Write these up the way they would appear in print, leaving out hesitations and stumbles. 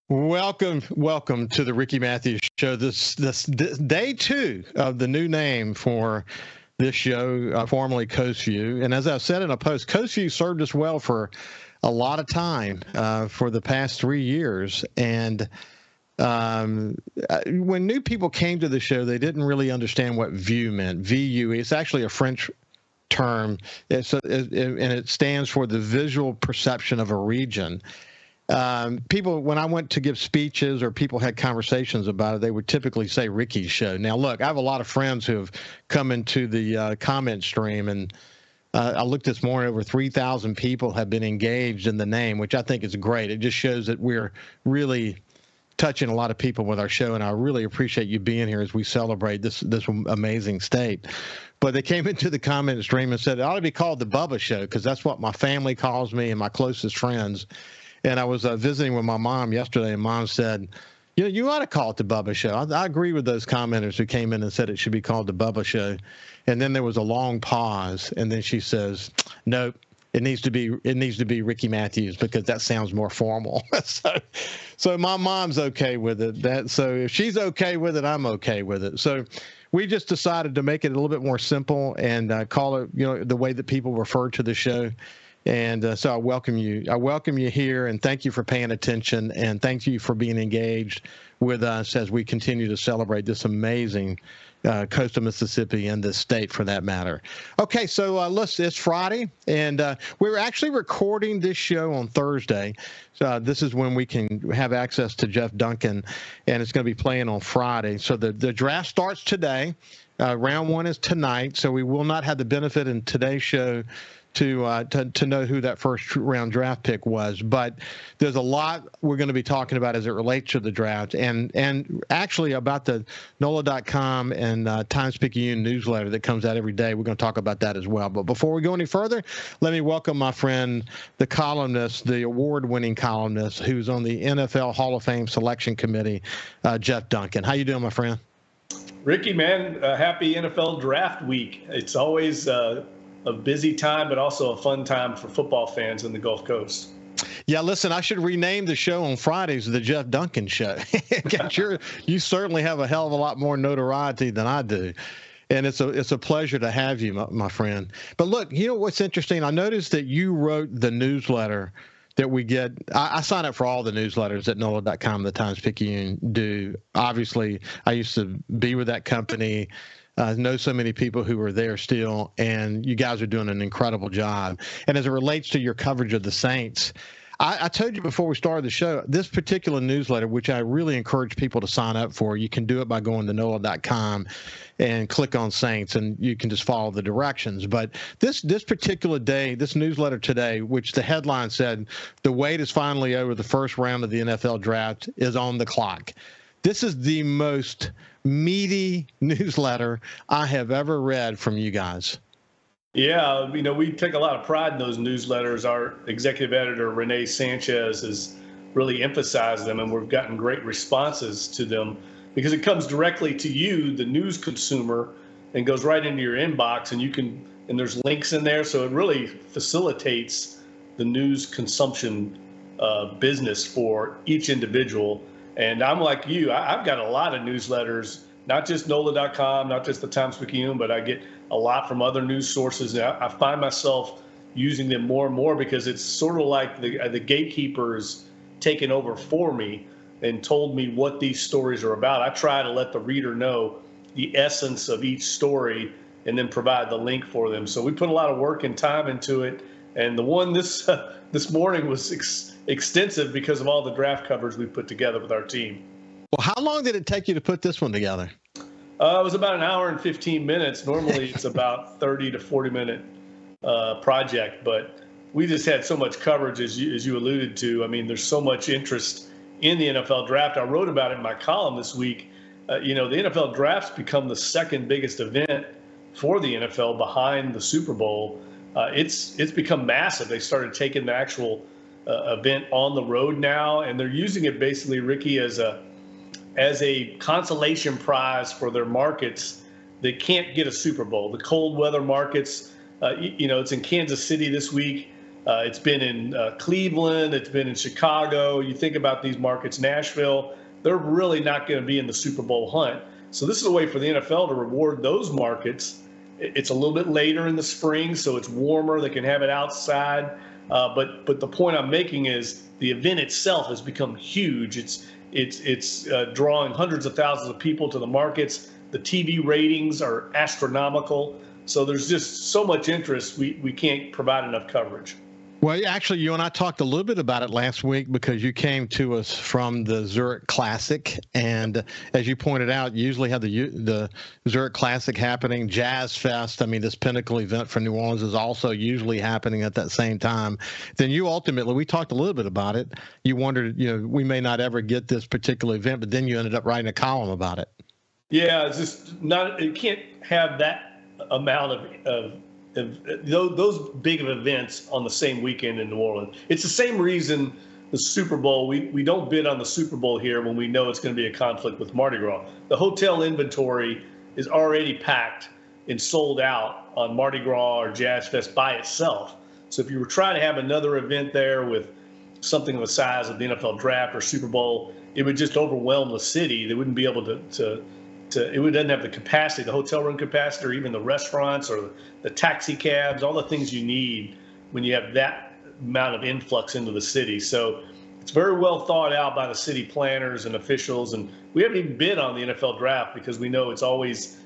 Welcome to the Ricky Mathews Show. This day two of the new name for this show, formerly Coast View. And as I've said in a post, Coast View served us well for a lot of time for the past 3 years. And when new people came to the show, they didn't really understand what view meant. VU. It's actually a French term, and it stands for the visual perception of a region. People, when I went to give speeches or people had conversations about it, they would typically say Ricky's show. Now, look, I have a lot of friends who have come into the comment stream, and I looked this morning, over 3,000 people have been engaged in the name, which I think is great. It just shows that we're really touching a lot of people with our show, and I really appreciate you being here as we celebrate this amazing state. But they came into the comment stream and said it ought to be called the Bubba Show because that's what my family calls me and my closest friends. And I was visiting with my mom yesterday, and Mom said, you ought to call it the Bubba Show. I agree with those commenters who came in and said it should be called the Bubba Show. And then there was a long pause, and then she says, nope, it needs to be Ricky Mathews because that sounds more formal. So my mom's okay with it. So if she's okay with it, I'm okay with it. So we just decided to make it a little bit more simple and call it, the way that people refer to the show. And so I welcome you. I welcome you here, and thank you for paying attention, and thank you for being engaged with us as we continue to celebrate this amazing coast of Mississippi and this state, for that matter. Okay, so it's Friday, and we're actually recording this show on Thursday. So this is when we can have access to Jeff Duncan, and it's going to be playing on Friday. So the draft starts today. Round one is tonight, so we will not have the benefit in today's show to know who that first round draft pick was, but there's a lot we're going to be talking about as it relates to the draft, and actually about the NOLA.com and Times-Picayune newsletter that comes out every day. We're going to talk about that as well. But before we go any further, let me welcome my friend, the columnist, the award-winning columnist, who's on the NFL Hall of Fame Selection Committee, Jeff Duncan. How you doing, my friend? Ricky, man, happy NFL Draft Week. It's always a busy time, but also a fun time for football fans in the Gulf Coast. Yeah, listen, I should rename the show on Fridays the Jeff Duncan Show. You certainly have a hell of a lot more notoriety than I do. And it's a pleasure to have you, my friend. But look, what's interesting? I noticed that you wrote the newsletter that we get. I sign up for all the newsletters that NOLA.com and the Times-Picayune do. Obviously, I used to be with that company. Know so many people who are there still, and you guys are doing an incredible job. And as it relates to your coverage of the Saints, I told you before we started the show, this particular newsletter, which I really encourage people to sign up for, you can do it by going to NOLA.com and click on Saints, and you can just follow the directions. But this particular day, this newsletter today, which the headline said, the wait is finally over, the first round of the NFL draft is on the clock. This is the most meaty newsletter I have ever read from you guys. Yeah, we take a lot of pride in those newsletters. Our executive editor, Renee Sanchez, has really emphasized them, and we've gotten great responses to them because it comes directly to you, the news consumer, and goes right into your inbox, and there's links in there, so it really facilitates the news consumption business for each individual. And I'm like you, I've got a lot of newsletters, not just NOLA.com, not just the Times-Picayune, but I get a lot from other news sources. And I find myself using them more and more because it's sort of like the gatekeepers taking over for me and told me what these stories are about. I try to let the reader know the essence of each story and then provide the link for them. So we put a lot of work and time into it. And the one this morning was extensive because of all the draft coverage we put together with our team. Well, how long did it take you to put this one together? It was about an hour and 15 minutes. Normally it's about 30 to 40-minute project, but we just had so much coverage, as you alluded to. I mean, there's so much interest in the NFL draft. I wrote about it in my column this week. The NFL draft's become the second biggest event for the NFL behind the Super Bowl. It's become massive. They started taking the actual event on the road now, and they're using it basically, Ricky, as a consolation prize for their markets that can't get a Super Bowl. The cold weather markets, it's in Kansas City this week. It's been in Cleveland. It's been in Chicago. You think about these markets, Nashville, they're really not going to be in the Super Bowl hunt. So this is a way for the NFL to reward those markets. It's a little bit later in the spring, so it's warmer. They can have it outside. But the point I'm making is the event itself has become huge. It's drawing hundreds of thousands of people to the markets. The TV ratings are astronomical. So there's just so much interest, we can't provide enough coverage. Well, actually, you and I talked a little bit about it last week because you came to us from the Zurich Classic. And as you pointed out, you usually have the Zurich Classic happening. Jazz Fest, I mean, this pinnacle event for New Orleans is also usually happening at that same time. Then you ultimately, we talked a little bit about it. You wondered, we may not ever get this particular event, but then you ended up writing a column about it. Yeah, it's just not, you can't have that amount of those big of events on the same weekend in New Orleans. It's the same reason the Super Bowl, we don't bid on the Super Bowl here when we know it's going to be a conflict with Mardi Gras. The hotel inventory is already packed and sold out on Mardi Gras or Jazz Fest by itself. So if you were trying to have another event there with something the size of the NFL Draft or Super Bowl, it would just overwhelm the city. They wouldn't be able to it doesn't have the capacity, the hotel room capacity, or even the restaurants or the taxi cabs, all the things you need when you have that amount of influx into the city. So it's very well thought out by the city planners and officials. And we haven't even bid on the NFL Draft because we know it's almost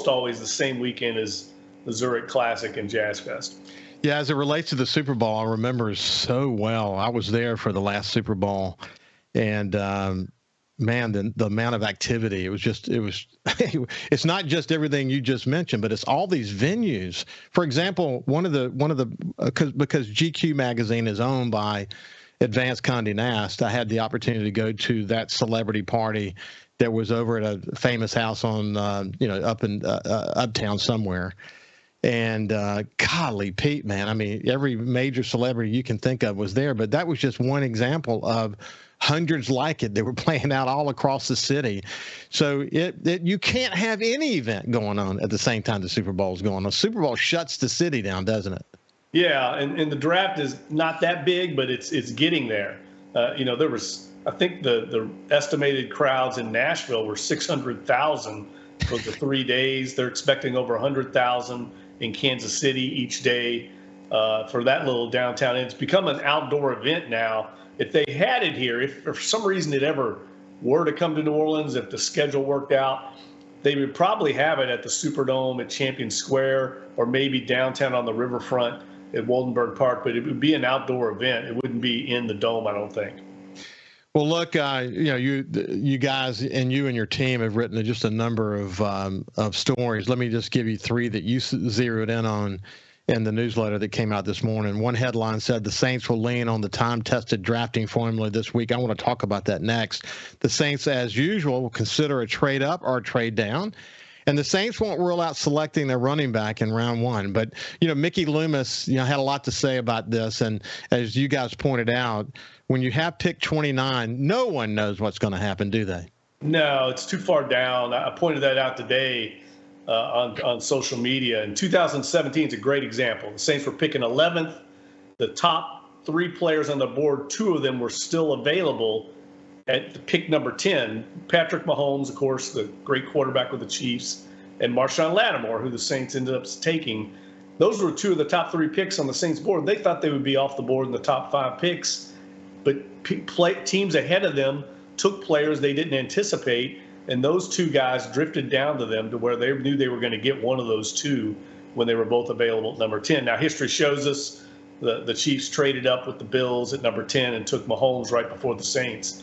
always the same weekend as the Zurich Classic and Jazz Fest. Yeah, as it relates to the Super Bowl, I remember so well. I was there for the last Super Bowl, and man, the amount of activity, it's not just everything you just mentioned, but it's all these venues. For example, because GQ magazine is owned by Advanced Condé Nast, I had the opportunity to go to that celebrity party that was over at a famous house on, up in uptown somewhere. And golly, Pete, man, I mean, every major celebrity you can think of was there, but that was just one example of hundreds like it. They were playing out all across the city. So you can't have any event going on at the same time the Super Bowl is going on. The Super Bowl shuts the city down, doesn't it? Yeah, and the draft is not that big, but it's getting there. There was, I think the estimated crowds in Nashville were 600,000 for the 3 days. They're expecting over 100,000 in Kansas City each day for that little downtown. And it's become an outdoor event now. If they had it here, if for some reason it ever were to come to New Orleans, if the schedule worked out, they would probably have it at the Superdome at Champion Square or maybe downtown on the riverfront at Waldenberg Park. But it would be an outdoor event. It wouldn't be in the dome, I don't think. Well, look, you guys and you and your team have written just a number of stories. Let me just give you three that you zeroed in on in the newsletter that came out this morning. One headline said the Saints will lean on the time-tested drafting formula this week. I want to talk about that next. The Saints, as usual, will consider a trade up or a trade down. And the Saints won't rule out selecting their running back in round one. But, Mickey Loomis, had a lot to say about this. And as you guys pointed out, when you have pick 29, no one knows what's going to happen, do they? No, it's too far down. I pointed that out today on social media. In 2017 is a great example. The Saints were picking 11th. The top three players on the board, two of them were still available at the pick number 10. Patrick Mahomes, of course, the great quarterback with the Chiefs, and Marshawn Lattimore, who the Saints ended up taking. Those were two of the top three picks on the Saints board. They thought they would be off the board in the top 5 picks, but teams ahead of them took players they didn't anticipate, and those two guys drifted down to them to where they knew they were going to get one of those two when they were both available at number 10. Now, history shows us the Chiefs traded up with the Bills at number 10 and took Mahomes right before the Saints.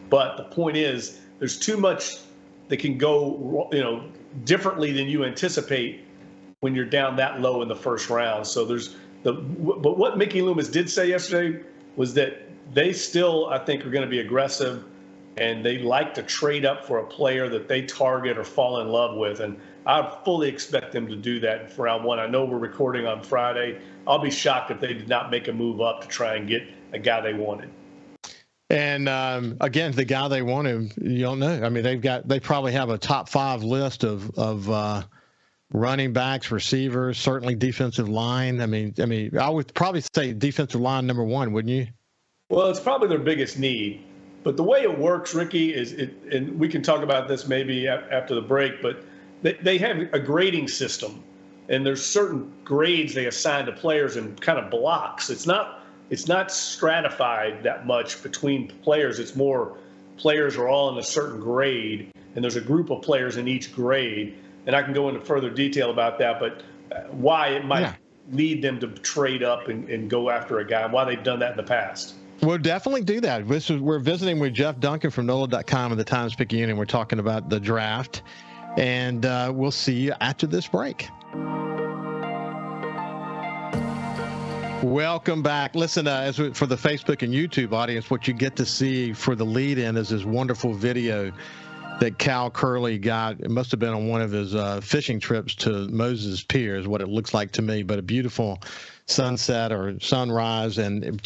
But the point is, there's too much that can go, differently than you anticipate when you're down that low in the first round. So but what Mickey Loomis did say yesterday was that they still, I think, are going to be aggressive, and they like to trade up for a player that they target or fall in love with. And I fully expect them to do that for round one. I know we're recording on Friday. I'll be shocked if they did not make a move up to try and get a guy they wanted. And again, the guy they wanted, you don't know. I mean, they probably have a top 5 list of running backs, receivers, certainly defensive line. I mean, I would probably say defensive line number one, wouldn't you? Well, it's probably their biggest need. But the way it works, Ricky, and we can talk about this maybe after the break, but they have a grading system, and there's certain grades they assign to players in kind of blocks. It's not stratified that much between players. It's more players are all in a certain grade, and there's a group of players in each grade. And I can go into further detail about that, but why it might lead them to trade up and go after a guy, why they've done that in the past. We'll definitely do that. We're visiting with Jeff Duncan from NOLA.com and the Times-Picayune, and we're talking about the draft. And we'll see you after this break. Welcome back. Listen, for the Facebook and YouTube audience, what you get to see for the lead-in is this wonderful video that Cal Curley got. It must have been on one of his fishing trips to Moses Pier, is what it looks like to me, but a beautiful sunset or sunrise, and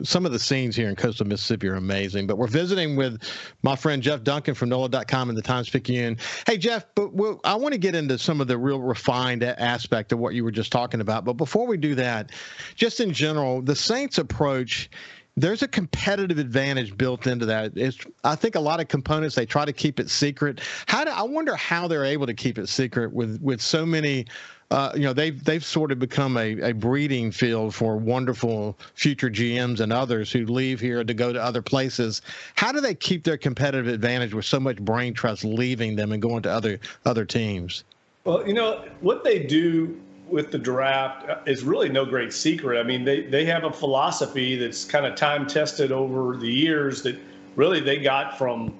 some of the scenes here in coastal Mississippi are amazing. But we're visiting with my friend Jeff Duncan from NOLA.com and the Times-Picayune. Hey, Jeff, I want to get into some of the real refined aspect of what you were just talking about. But before we do that, just in general, the Saints approach, there's a competitive advantage built into that. I think a lot of components, they try to keep it secret. I wonder how they're able to keep it secret with so many. They've sort of become a breeding field for wonderful future GMs and others who leave here to go to other places. How do they keep their competitive advantage with so much brain trust leaving them and going to other teams? Well, what they do with the draft is really no great secret. I mean, they have a philosophy that's kind of time tested over the years that really they got from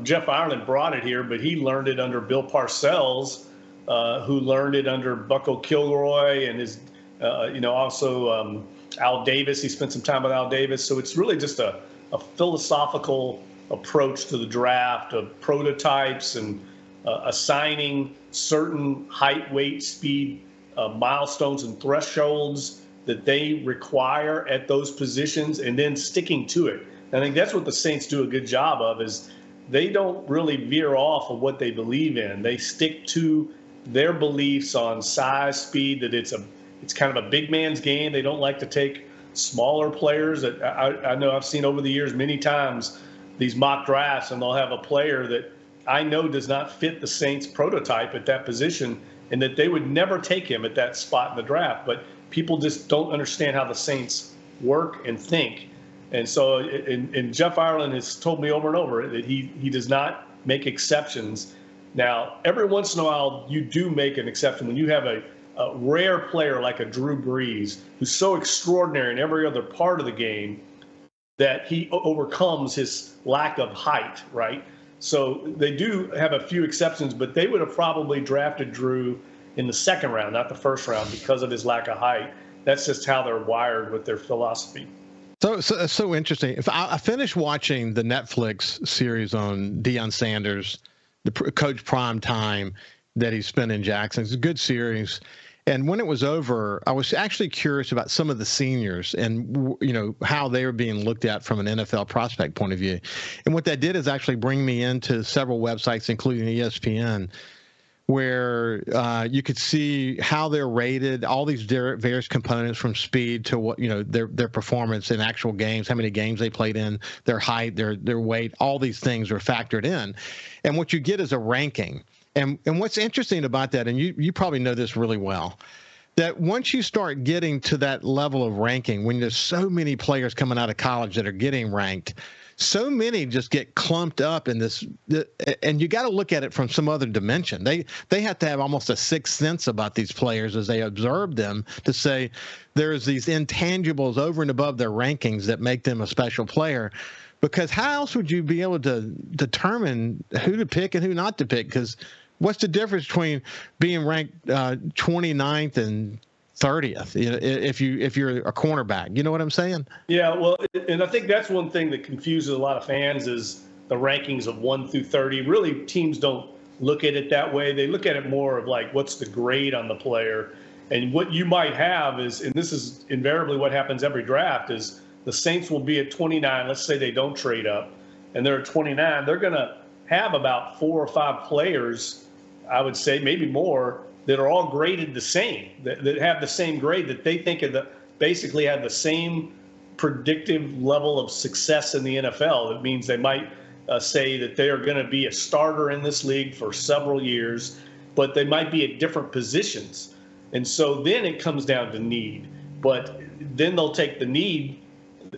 Jeff Ireland brought it here, but he learned it under Bill Parcells, who learned it under Bucko Kilroy and his, also Al Davis. He spent some time with Al Davis. So it's really just a philosophical approach to the draft of prototypes and assigning certain height, weight, speed milestones and thresholds that they require at those positions and then sticking to it. And I think that's what the Saints do a good job of, is they don't really veer off of what they believe in. They stick to their beliefs on size, speed, that it's kind of a big man's game. They don't like to take smaller players. I know I've seen over the years many times these mock drafts, and they'll have a player that I know does not fit the Saints prototype at that position, and that they would never take him at that spot in the draft. But people just don't understand how the Saints work and think. And so, and Jeff Ireland has told me over and over that he does not make exceptions. Now, every once in a while, you do make an exception when you have a rare player like a Drew Brees, who's so extraordinary in every other part of the game that he overcomes his lack of height, right? So they do have a few exceptions, but they would have probably drafted Drew in the second round, not the first round, because of his lack of height. That's just how they're wired with their philosophy. So interesting. If I finished watching the Netflix series on Deion Sanders, the Coach Prime Time that he spent in Jackson. It's a good series. And when it was over, I was actually curious about some of the seniors and, how they were being looked at from an NFL prospect point of view. And what that did is actually bring me into several websites, including ESPN, where you could see how they're rated, all these various components from speed to what, their performance in actual games, how many games they played in, their height, their weight, all these things are factored in. And what you get is a ranking. And what's interesting about that, and you probably know this really well, that once you start getting to that level of ranking, when there's so many players coming out of college that are getting ranked, so many just get clumped up in this, and you got to look at it from some other dimension. They have to have almost a sixth sense about these players as they observe them to say there's these intangibles over and above their rankings that make them a special player. Because how else would you be able to determine who to pick and who not to pick? Because what's the difference between being ranked 29th and 30th, if you're a cornerback? You know what I'm saying? Yeah, well, and I think that's one thing that confuses a lot of fans is the rankings of 1 through 30. Really, teams don't look at it that way. They look at it more of like, what's the grade on the player? And what you might have is, and this is invariably what happens every draft, is the Saints will be at 29. Let's say they don't trade up, and they're at 29. They're going to have about 4 or 5 players I would say maybe more, that are all graded the same, that have the same grade, that they think basically have the same predictive level of success in the NFL. It means they might say that they are going to be a starter in this league for several years, but they might be at different positions. And so then it comes down to need. But then they'll take the need.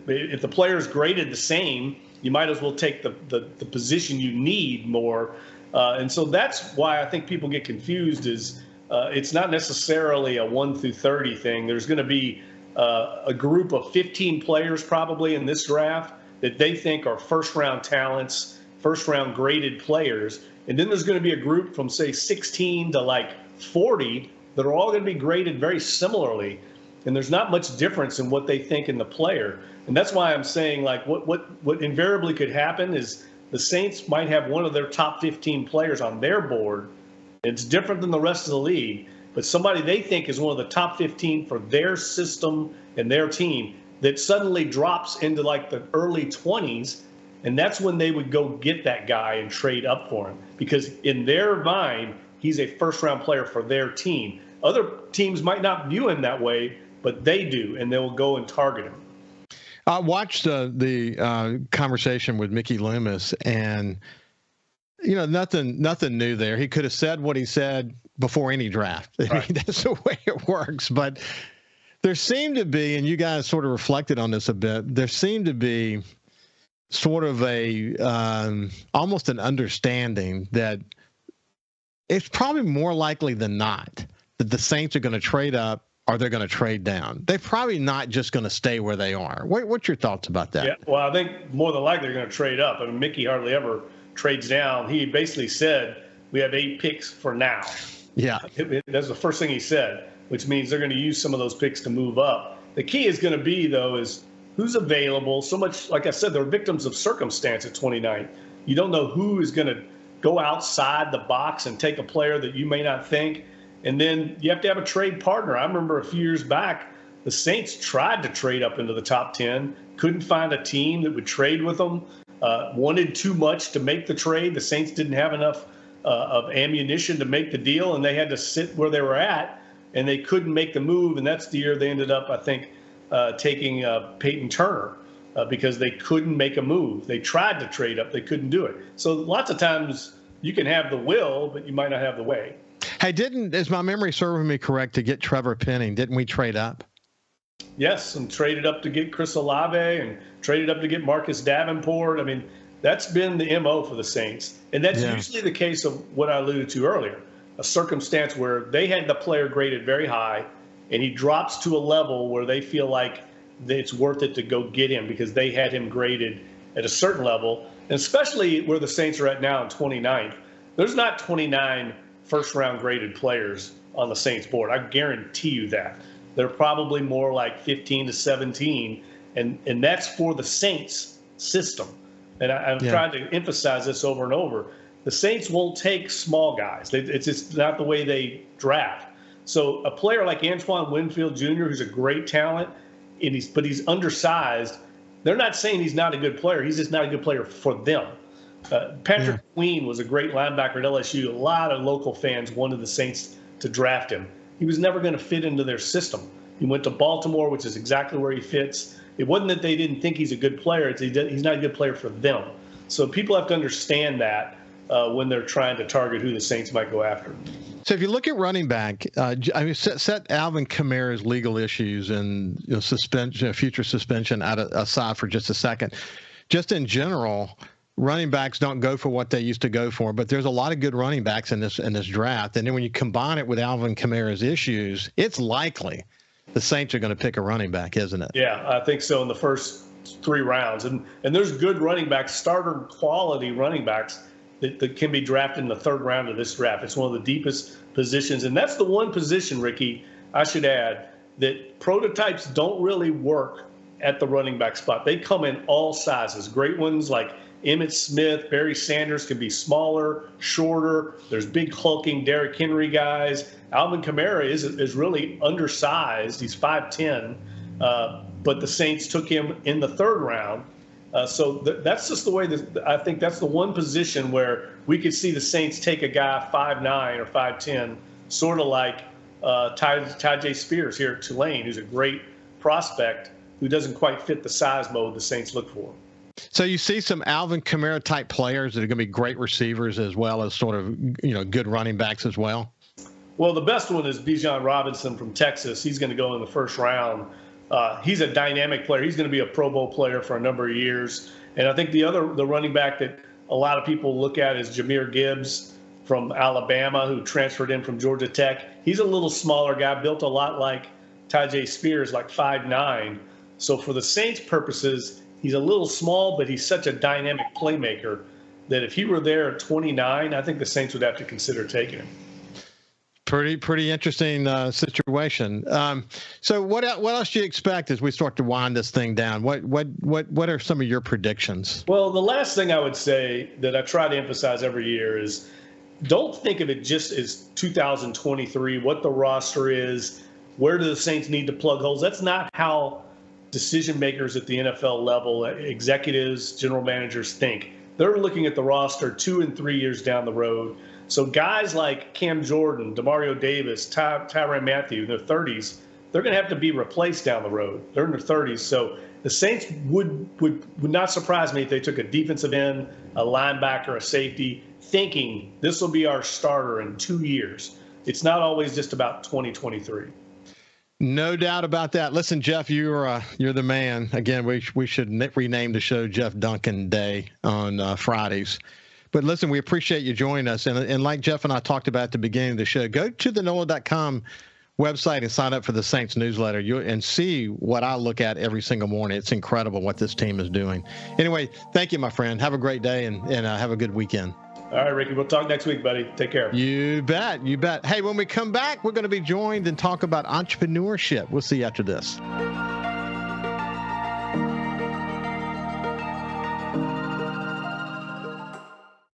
If the player is graded the same, you might as well take the position you need more. And so that's why I think people get confused is it's not necessarily a 1 through 30 thing. There's going to be a group of 15 players probably in this draft that they think are first-round talents, first-round graded players. And then there's going to be a group from, say, 16 to like 40 that are all going to be graded very similarly. And there's not much difference in what they think in the player. And that's why I'm saying, like, what invariably could happen is the Saints might have one of their top 15 players on their board. It's different than the rest of the league, but somebody they think is one of the top 15 for their system and their team that suddenly drops into like the early 20s, and that's when they would go get that guy and trade up for him, because in their mind, he's a first-round player for their team. Other teams might not view him that way, but they do, and they will go and target him. I watched the conversation with Mickey Loomis, and nothing new there. He could have said what he said before any draft. I mean, that's the way it works. But there seemed to be, and you guys sort of reflected on this a bit, there seemed to be sort of a almost an understanding that it's probably more likely than not that the Saints are going to trade up or they're going to trade down. They're probably not just going to stay where they are. What's your thoughts about that? Yeah, well, I think more than likely they're going to trade up. I mean, Mickey hardly ever trades down. He basically said, we have 8 picks for now. Yeah. That's the first thing he said, which means they're going to use some of those picks to move up. The key is going to be, though, is who's available. So much, like I said, they're victims of circumstance at 29. You don't know who is going to go outside the box and take a player that you may not think. And then you have to have a trade partner. I remember a few years back, the Saints tried to trade up into the top 10, couldn't find a team that would trade with them, wanted too much to make the trade. The Saints didn't have enough of ammunition to make the deal, and they had to sit where they were at, and they couldn't make the move. And that's the year they ended up, I think, taking Peyton Turner because they couldn't make a move. They tried to trade up. They couldn't do it. So lots of times you can have the will, but you might not have the way. Hey, is my memory serving me correct, to get Trevor Penning, didn't we trade up? Yes, and traded up to get Chris Olave and traded up to get Marcus Davenport. I mean, that's been the MO for the Saints. And that's usually the case of what I alluded to earlier, a circumstance where they had the player graded very high, and he drops to a level where they feel like it's worth it to go get him because they had him graded at a certain level. And especially where the Saints are at now in 29th, there's not 29 first-round graded players on the Saints board. I guarantee you that. They're probably more like 15 to 17, and that's for the Saints system. And I'm trying to emphasize this over and over. The Saints won't take small guys. It's just not the way they draft. So a player like Antoine Winfield Jr., who's a great talent, but he's undersized, they're not saying he's not a good player. He's just not a good player for them. Patrick Queen was a great linebacker at LSU. A lot of local fans wanted the Saints to draft him. He was never going to fit into their system. He went to Baltimore, which is exactly where he fits. It wasn't that they didn't think he's a good player. He's not a good player for them. So people have to understand that when they're trying to target who the Saints might go after. So if you look at running back, set Alvin Kamara's legal issues and suspension, future suspension aside for just a second. Just in general, running backs don't go for what they used to go for, but there's a lot of good running backs in this draft. And then when you combine it with Alvin Kamara's issues, it's likely the Saints are going to pick a running back, isn't it? Yeah, I think so in the first 3 rounds. And there's good running backs, starter quality running backs that can be drafted in the 3rd round of this draft. It's one of the deepest positions. And that's the one position, Ricky, I should add, that prototypes don't really work at the running back spot. They come in all sizes. Great ones like Emmitt Smith, Barry Sanders can be smaller, shorter. There's big hulking Derrick Henry guys. Alvin Kamara is really undersized. He's 5'10", but the Saints took him in the 3rd round. That's just the way that I think that's the one position where we could see the Saints take a guy 5'9" or 5'10", sort of like Tyjae Spears here at Tulane, who's a great prospect who doesn't quite fit the size mold the Saints look for. So you see some Alvin Kamara type players that are going to be great receivers as well as sort of, good running backs as well? Well, the best one is Bijan Robinson from Texas. He's going to go in the first round. He's a dynamic player. He's going to be a Pro Bowl player for a number of years. And I think the running back that a lot of people look at is Jahmyr Gibbs from Alabama, who transferred in from Georgia Tech. He's a little smaller guy, built a lot like Tyjae Spears, like 5'9". So for the Saints' purposes, he's a little small, but he's such a dynamic playmaker that if he were there at 29, I think the Saints would have to consider taking him. Pretty interesting situation. So what else do you expect as we start to wind this thing down? What are some of your predictions? Well, the last thing I would say that I try to emphasize every year is don't think of it just as 2023, what the roster is, where do the Saints need to plug holes. That's not how decision makers at the NFL level, executives, general managers think. They're looking at the roster 2 and 3 years down the road. So guys like Cam Jordan, Demario Davis, Tyrann Mathieu in their 30s, they're going to have to be replaced down the road. They're in their 30s. So the Saints would not surprise me if they took a defensive end, a linebacker, a safety, thinking this will be our starter in 2 years. It's not always just about 2023. No doubt about that. Listen, Jeff, you're the man. Again, we should rename the show Jeff Duncan Day on Fridays. But listen, we appreciate you joining us. And like Jeff and I talked about at the beginning of the show, go to the NOLA.com website and sign up for the Saints newsletter and see what I look at every single morning. It's incredible what this team is doing. Anyway, thank you, my friend. Have a great day and have a good weekend. All right, Ricky, we'll talk next week, buddy. Take care. You bet. Hey, when we come back, we're going to be joined and talk about entrepreneurship. We'll see you after this.